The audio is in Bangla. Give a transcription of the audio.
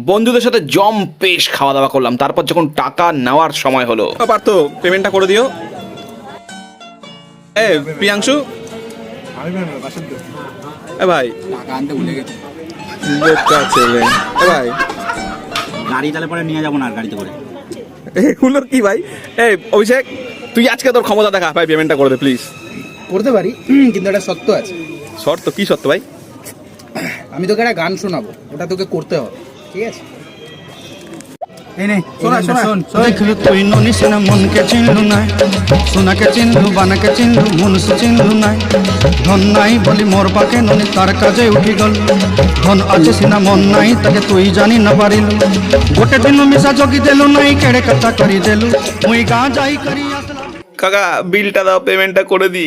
বন্ধুদের সাথে বেশ খাওয়া দাওয়া করলাম, তারপর যখন টাকা নেওয়ার সময় হলো, পারত পেমেন্টটা করে দিও। এ প্রিয়াংশু, এ ভাই টাকা আনতে ভুলে গেছি। ভাই গাড়ি তাহলে পরে নিয়ে যাবো না, আর গাড়িতে করে। এগুলো কি ভাই? এই অভিষেক, তুই আজকে তোর ক্ষমতা দেখা ভাই, পেমেন্টটা করে দে প্লিজ। করতে পারি, কিন্তু একটা সত্য আছে। শর্ত কি শর্ত ভাই? আমি তোকে একটা গান শোনাবো, ওটা তোকে করতে হবে, ঠিক আছে? এই নে, শোন। দেখলু তুই ননিস না মনকে চিনলু নাই, সোনাকে চিনলু বানাকে চিনলু মনুষ চিনলু নাই। ধন নাই বলি মোর পাকে ননি তার কাজে উঠি গল, ধন আছে সিনা মন নাই তাকে তুই জানি না পারিলু। গোটে দিন মিশা জগি দেলু নাই কেড়ে কথা করি দেলু, মুই গা যাই করি আসলাম। কাকা বিলটা দাও, পেমেন্টটা করে দি।